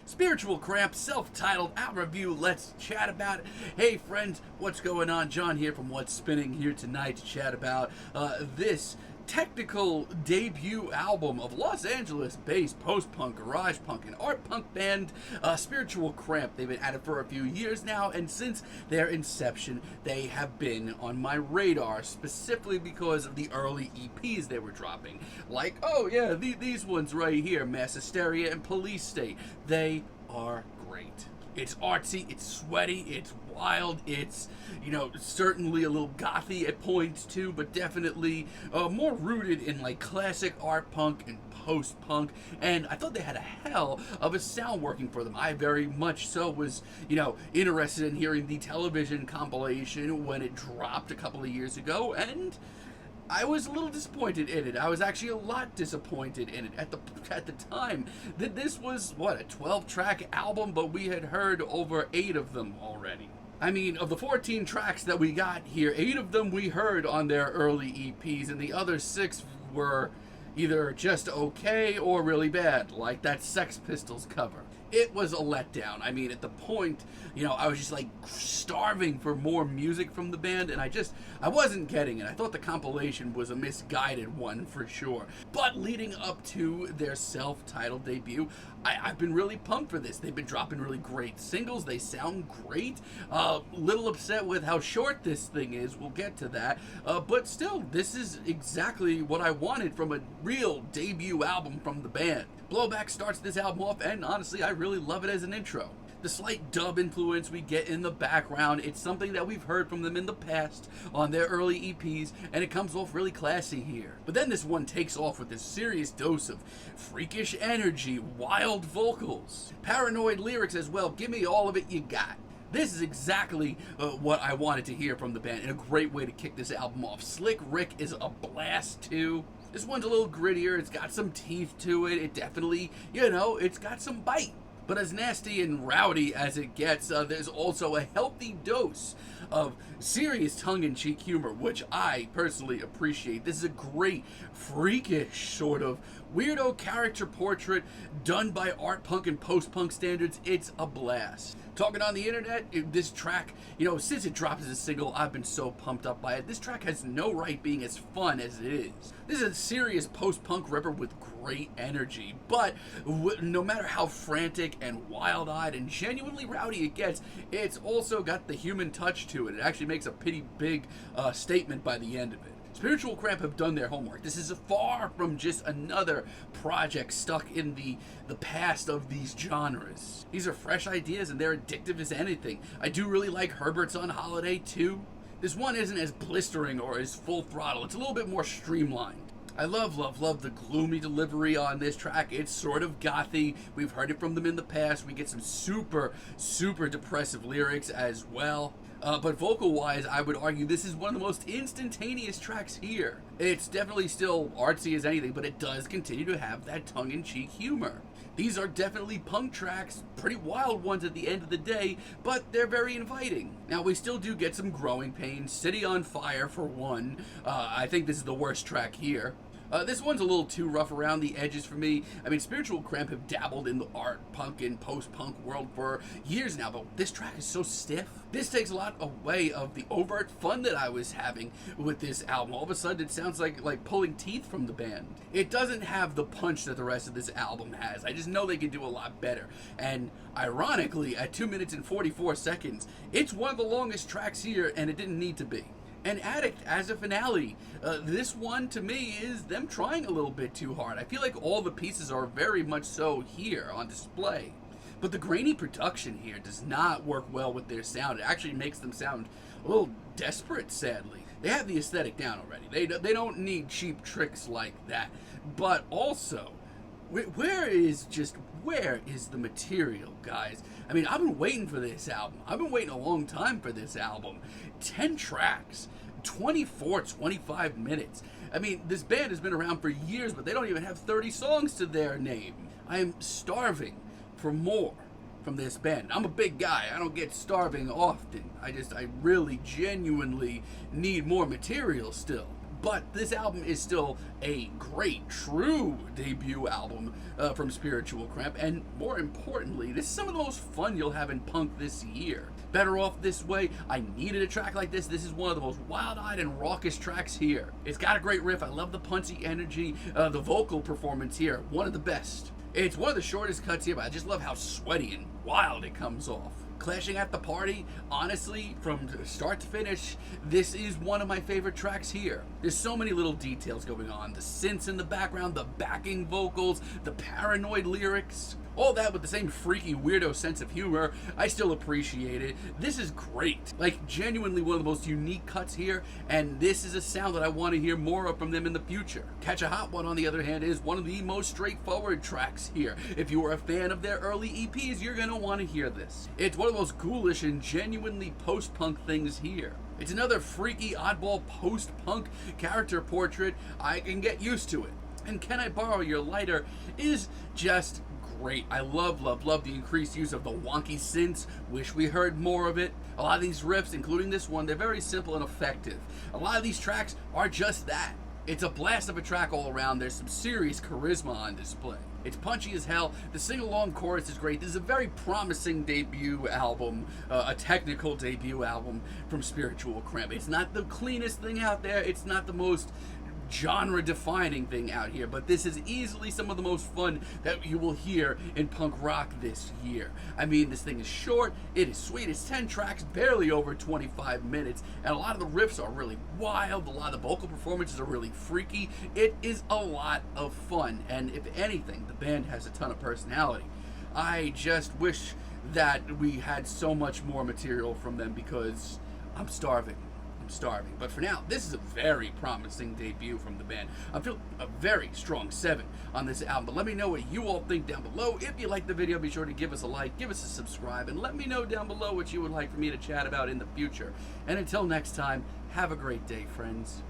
Spiritual Cramp, self-titled album review. Let's chat about it. Hey friends, what's going on? John here from What's Spinning here tonight to chat about this technical debut album of Los Angeles-based post-punk, garage punk, and art punk band Spiritual Cramp. They've been at it for a few years now, and since their inception, they have been on my radar, specifically because of the early EPs they were dropping. Like, oh yeah, these ones right here, Mass Hysteria and Police State. They are great. It's artsy, it's sweaty, it's wild, it's, certainly a little gothy at points too, but definitely more rooted in like classic art punk and post-punk, and I thought they had a hell of a sound working for them. I very much so was, interested in hearing the television compilation when it dropped a couple of years ago, and I was a little disappointed in it. I was actually a lot disappointed in it at the time. That this was, what, a 12-track album, but we had heard over 8 of them already. I mean, of the 14 tracks that we got here, 8 of them we heard on their early EPs, and the other 6 were either just okay or really bad, like that Sex Pistols cover. It was a letdown. I mean, at the point, I was just like starving for more music from the band, and I wasn't getting it. I thought the compilation was a misguided one for sure. But leading up to their self-titled debut, I've been really pumped for this. They've been dropping really great singles. They sound great. Little upset with how short this thing is. We'll get to that. But still, this is exactly what I wanted from a real debut album from the band. Blowback starts this album off, and honestly, I really love it as an intro. The slight dub influence we get in the background, it's something that we've heard from them in the past on their early EPs, and it comes off really classy here. But then this one takes off with this serious dose of freakish energy, wild vocals, paranoid lyrics as well. Give me all of it you got. This is exactly what I wanted to hear from the band, and a great way to kick this album off. Slick Rick is a blast too. This one's a little grittier, it's got some teeth to it, it definitely, it's got some bite. But as nasty and rowdy as it gets, there's also a healthy dose of serious tongue-in-cheek humor, which I personally appreciate. This is a great, freakish sort of weirdo character portrait done by art punk and post-punk standards. It's a blast. Talking on the internet, this track, since it dropped as a single, I've been so pumped up by it. This track has no right being as fun as it is. This is a serious post-punk ripper with great energy, but no matter how frantic and wild-eyed and genuinely rowdy it gets, it's also got the human touch to it. It actually makes a pretty big statement by the end of it. Spiritual Cramp have done their homework. This is far from just another project stuck in the past of these genres. These are fresh ideas and they're addictive as anything. I do really like Herberts on Holiday too. This one isn't as blistering or as full throttle. It's a little bit more streamlined. I love the gloomy delivery on this track. It's sort of gothy. We've heard it from them in the past. We get some super depressive lyrics as well. But vocal-wise, I would argue this is one of the most instantaneous tracks here. It's definitely still artsy as anything, but it does continue to have that tongue-in-cheek humor. These are definitely punk tracks, pretty wild ones at the end of the day, but they're very inviting. Now, we still do get some growing pains. City on Fire, for one. I think this is the worst track here. This one's a little too rough around the edges for me. I mean, Spiritual Cramp have dabbled in the art punk and post-punk world for years now, but this track is so stiff. This takes a lot away of the overt fun that I was having with this album. All of a sudden, it sounds like pulling teeth from the band. It doesn't have the punch that the rest of this album has. I just know they can do a lot better. And ironically, at 2 minutes and 44 seconds, it's one of the longest tracks here, and it didn't need to be. And Addict as a finale. This one, to me, is them trying a little bit too hard. I feel like all the pieces are very much so here on display. But the grainy production here does not work well with their sound. It actually makes them sound a little desperate, sadly. They have the aesthetic down already. They don't need cheap tricks like that. But also, where is the material, guys? I mean, I've been waiting for this album. I've been waiting a long time for this album. 10 tracks, 25 minutes. I mean, this band has been around for years, but they don't even have 30 songs to their name. I am starving for more from this band. I'm a big guy. I don't get starving often. I really genuinely need more material still. but this album is still a great, true debut album from Spiritual Cramp, and more importantly, this is some of the most fun you'll have in punk this year. Better Off This Way, I needed a track like this. This is one of the most wild-eyed and raucous tracks here. It's got a great riff. I love the punchy energy. The vocal performance here, one of the best. It's one of the shortest cuts here, but I just love how sweaty and wild it comes off. Clashing at the Party, honestly, from start to finish, this is one of my favorite tracks here. There's so many little details going on. The synths in the background, the backing vocals, the paranoid lyrics, all that with the same freaky weirdo sense of humor. I still appreciate it. This is great. Like, genuinely one of the most unique cuts here, and this is a sound that I want to hear more of from them in the future. Catch a Hot One, on the other hand, is one of the most straightforward tracks here. If you are a fan of their early EPs, you're going to want to hear this. It's one of the most ghoulish and genuinely post-punk things here. It's another freaky, oddball post-punk character portrait. I can get used to it. And Can I Borrow Your Lighter is just great. I love the increased use of the wonky synths. Wish we heard more of it. A lot of these riffs, including this one, they're very simple and effective. A lot of these tracks are just that. It's a blast of a track all around. There's some serious charisma on display. It's punchy as hell. The sing-along chorus is great. This is a very promising debut album, a technical debut album from Spiritual Cramp. It's not the cleanest thing out there. It's not the most genre-defining thing out here, but this is easily some of the most fun that you will hear in punk rock this year. I mean, this thing is short, it is sweet, it's 10 tracks, barely over 25 minutes, and a lot of the riffs are really wild, a lot of the vocal performances are really freaky. It is a lot of fun, and if anything, the band has a ton of personality. I just wish that we had so much more material from them because I'm starving. But for now, this is a very promising debut from the band. I feel a very strong 7 on this album. But let me know what you all think down below. If you liked the video, be sure to give us a like, give us a subscribe, and let me know down below what you would like for me to chat about in the future. And until next time, have a great day, friends.